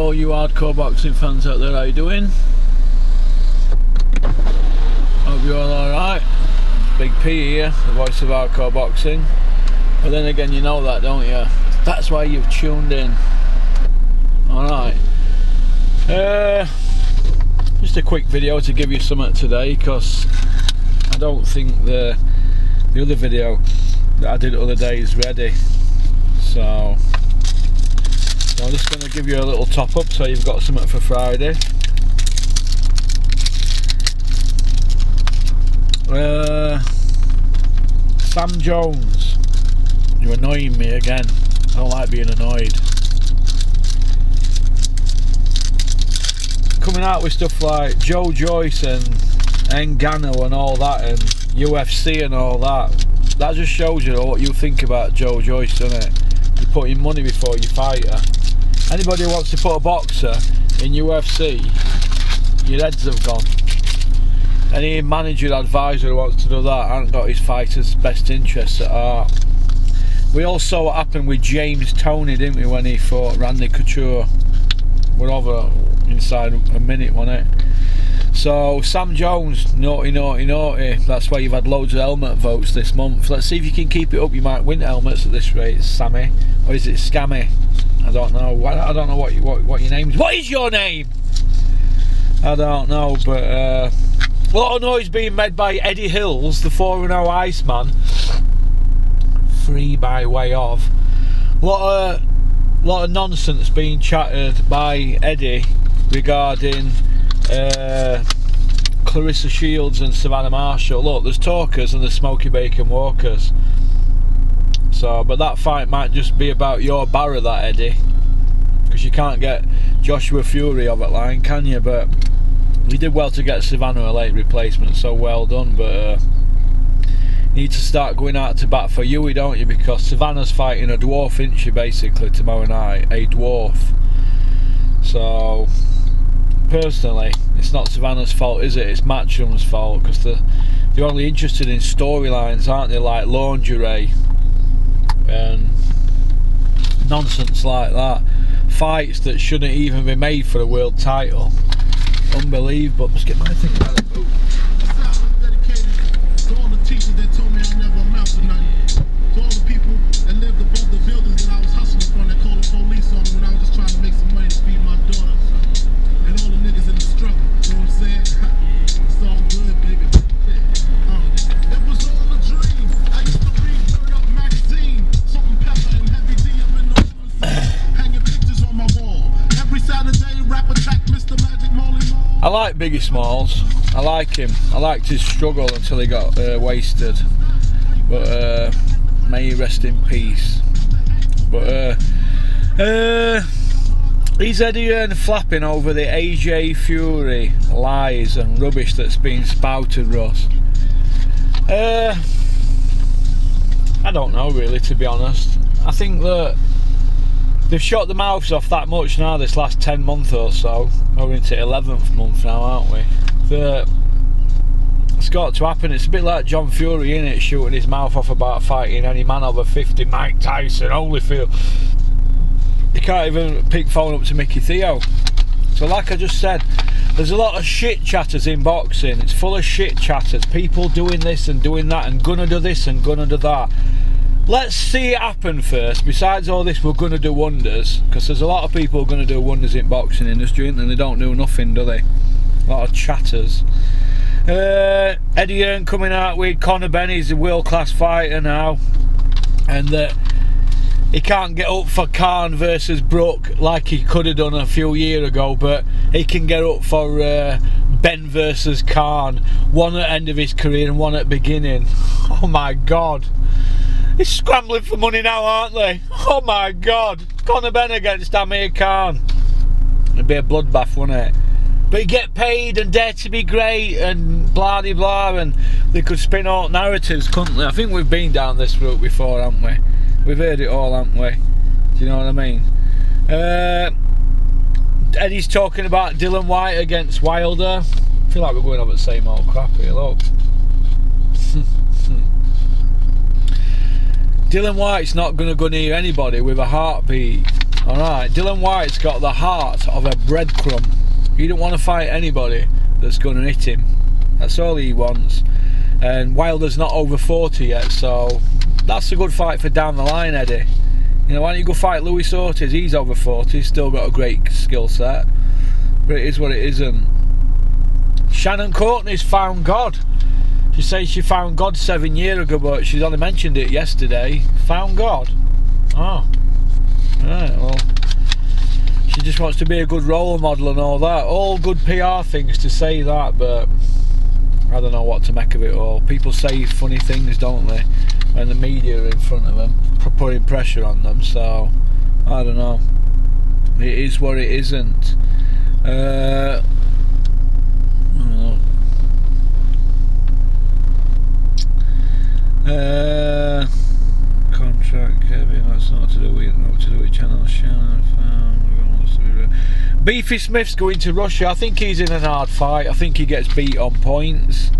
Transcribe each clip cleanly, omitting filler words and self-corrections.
all you hardcore boxing fans out there, how you doing? Hope you're all alright. Big P here, the voice of hardcore boxing. But then again, you know that, don't you? That's why you've tuned in. Alright. Just a quick video to give you something today, because I don't think the other video that I did the other day is ready. So I'm just going to give you a little top up so you've got something for Friday. Sam Jones, you're annoying me again. I don't like being annoyed. Coming out with stuff like Joe Joyce and Ngannou and all that, and UFC and all that. That just shows you what you think about Joe Joyce, doesn't it? You're putting money before you fight her. Anybody who wants to put a boxer in UFC, your heads have gone. Any manager, advisor who wants to do that hasn't got his fighter's best interests at heart. We all saw what happened with James Toney, didn't we, when he fought Randy Couture? We're over inside a minute, wasn't it? So Sam Jones, naughty, naughty, naughty. That's why you've had loads of helmet votes this month. Let's see if you can keep it up. You might win helmets at this rate, Sammy. Or is it Scammy? I don't know. I don't know what your name is. What is your name? I don't know, but a lot of noise being made by Eddie Hills, the 4-0 Iceman. Free by way of. A lot of nonsense being chattered by Eddie regarding Clarissa Shields and Savannah Marshall. Look, there's talkers and there's Smoky Bacon walkers. So, but that fight might just be about your barra, that Eddie, because you can't get Joshua Fury off that line, can you? But you did well to get Savannah a late replacement, so well done. But you need to start going out to bat for Yui, don't you? Because Savannah's fighting a dwarf, isn't she, basically, tomorrow night? A dwarf. So personally, it's not Savannah's fault, is it? It's Matchroom's fault, because they're only interested in storylines, aren't they? Like lingerie and nonsense like that. Fights that shouldn't even be made for a world title. Unbelievable. Let's get my thing out of the boot. To all the teachers that told me I never amount to nothing. To all the people that lived above the buildings that I was hustling from, that called the police on me when I was just trying to make some money to feed my daughter. And all the niggas in the struggle, you know what I'm saying? It's all good, baby. It was all a dream. I used to read Bird Up magazine, Salt and Pepper and Heavy D up in the hanging pictures on my wall. Every Saturday, rap attack Mr. Magic Molly Mall. I like Biggie Smalls. I like him. I liked his struggle until he got wasted. But may he rest in peace. But he's Eddie Earn flapping over the AJ Fury lies and rubbish that's been spouted, Ross. I don't know really, to be honest. I think that they've shot the mouths off that much now this last 10 months or so. We're into 11th month now, aren't we? It's got to happen. It's a bit like John Fury, innit, shooting his mouth off about fighting any man over 50, Mike Tyson, Holyfield. You can't even pick phone up to Mickey Theo. So like I just said, there's a lot of shit chatters in boxing. It's full of shit chatters. People doing this and doing that and gonna do this and gonna do that. Let's see it happen first. Besides all this, we're gonna do wonders, because there's a lot of people gonna do wonders in boxing industry, and they don't do nothing, do they? A lot of chatters. Eddie Earn coming out with Conor Benn. He's a world-class fighter now, and that he can't get up for Khan versus Brook like he could have done a few years ago, but he can get up for Ben versus Khan. One at the end of his career and one at the beginning. Oh my God. They're scrambling for money now, aren't they? Oh my God. Conor Benn against Amir Khan. It'd be a bloodbath, wouldn't it? But you get paid and dare to be great and blah de blah, and they could spin all narratives, couldn't they? I think we've been down this route before, haven't we? We've heard it all, haven't we? Do you know what I mean? Eddie's talking about Dylan White against Wilder. I feel like we're going over the same old crap here, look. Dylan White's not going to go near anybody with a heartbeat. Alright, Dylan White's got the heart of a breadcrumb. He don't want to fight anybody that's going to hit him. That's all he wants. And Wilder's not over 40 yet, so that's a good fight for down the line, Eddie. You know, why don't you go fight Luis Ortiz? He's over 40, he's still got a great skill set. But it is what it isn't. Shannon Courtney's found God. She says she found God 7 years ago, but she's only mentioned it yesterday. Found God. Oh. Right, well. She just wants to be a good role model and all that. All good PR things to say that, but I don't know what to make of it all. People say funny things, don't they? When the media are in front of them, putting pressure on them, so I don't know. It is what it isn't. Contract Kevin, that's not to do with channel Shannon found. Beefy Smith's going to Russia. I think he's in an hard fight. I think he gets beat on points.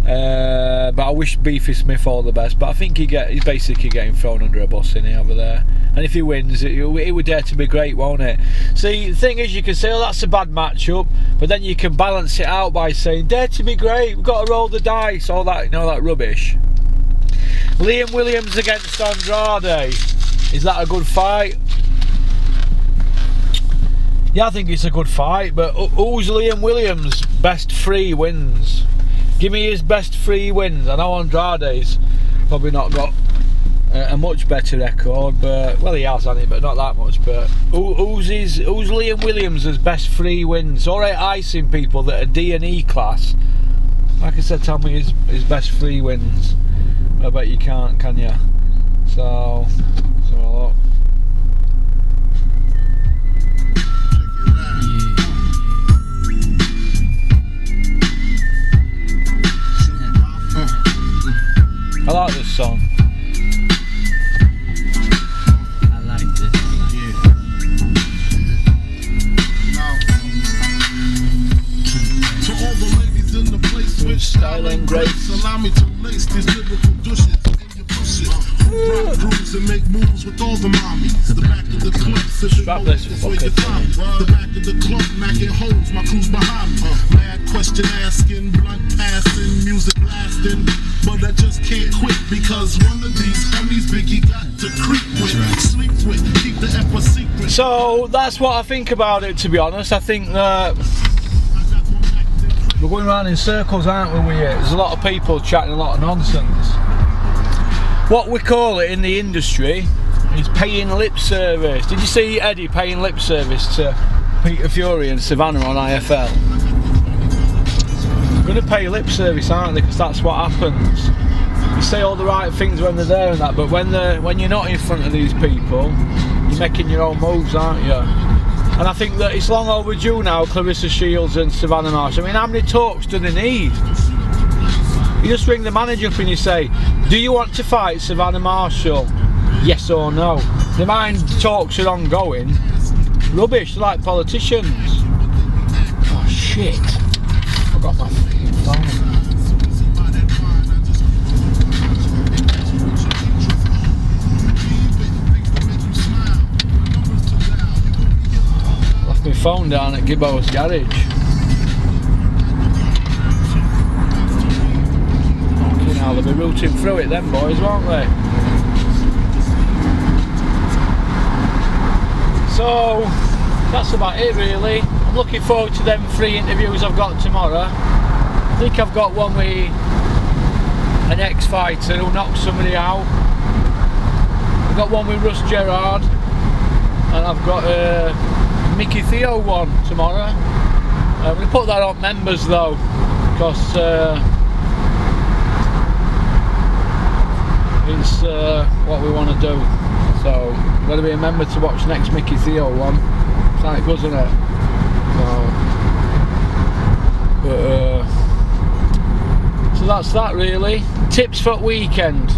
But I wish Beefy Smith all the best. But I think he's basically getting thrown under a bus in over there. And if he wins, it would dare to be great, won't it? See, the thing is, you can say, oh, that's a bad matchup, but then you can balance it out by saying, dare to be great, we've got to roll the dice, all that, you know, that rubbish. Liam Williams against Andrade. Is that a good fight? Yeah, I think it's a good fight, but who's Liam Williams' best 3 wins? Give me his best 3 wins. I know Andrade's probably not got a much better record, but well, he has on it, but not that much. But who's Liam Williams' best 3 wins? Alright, icing people that are D&E class. Like I said, tell me his best 3 wins. I bet you can't, can you? So look. I like this song. I like this. To all the ladies in the place with style and grace, allow me to lace these lyrical douches in your bushes. Rock grooves and make moves with all the mommies. The back of the club, sipping this before you find me. The back of the club, macking holes, my crew's behind me. Mad question asking, blunt passing, music lasting. But I just can't quit because one of these homies Biggie got to creep with, sleep with, keep the F a secret. So that's what I think about it, to be honest. I think that we're going around in circles, aren't we, with it? There's a lot of people chatting a lot of nonsense. What we call it in the industry is paying lip service. Did you see Eddie paying lip service to Peter Fury and Savannah on IFL? They're going to pay lip service, aren't they? Because that's what happens. You say all the right things when they're there and that, but when you're not in front of these people, you're making your own moves, aren't you? And I think that it's long overdue now, Clarissa Shields and Savannah Marshall. I mean, how many talks do they need? You just ring the manager up and you say, do you want to fight Savannah Marshall? Yes or no? The mind talks are ongoing. Rubbish, they're like politicians. Oh shit. I got my phone. Left my phone down at Gibbo's garage. Now they'll be rooting through it, them boys, won't they? So that's about it, really. I'm looking forward to them 3 interviews I've got tomorrow. I think I've got one with an ex-fighter who knocked somebody out. I've got one with Russ Gerard, and I've got a Mickey Theo one tomorrow. I'm going to put that on members though, because it's what we want to do. So you've got to be a member to watch next Mickey Theo one. It's like it goes, isn't it? So that's that, really. Tips for weekend.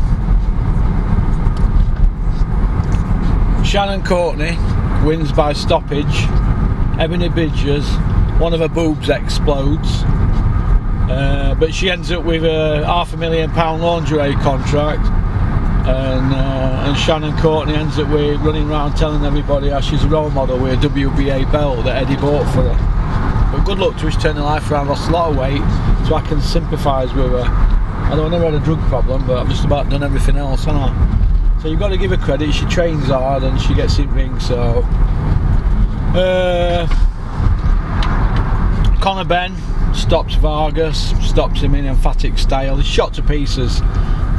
Shannon Courtney wins by stoppage. Ebony Bridges, one of her boobs explodes, but she ends up with a £500,000 lingerie contract. And Shannon Courtney ends up with running around telling everybody how she's a role model with a WBA belt that Eddie bought for her. But good luck to her, she's turning her life around, lost a lot of weight, so I can sympathise with her. Although I never had a drug problem, but I've just about done everything else, haven't I? So you've got to give her credit, she trains hard and she gets in ring, so... Conor Benn stops Vargas, stops him in emphatic style. He's shot to pieces,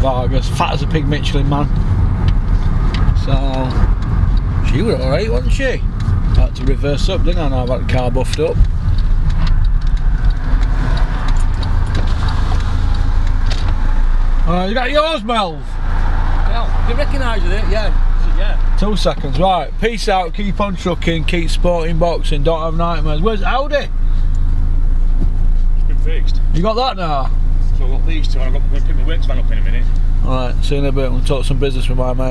Vargas, fat as a pig Michelin man. So, she was alright, wasn't she? I had to reverse up, didn't I? Now I've got the car buffed up. You got yours, Melv? Well, you recognise it? Yeah. 2 seconds, right. Peace out, keep on trucking, keep sporting boxing, don't have nightmares. Where's Audi? It's been fixed. You got that now? So I've got these two and I'm going to pick my works van up in a minute. Alright, see you in a bit, we'll talk some business with my mate.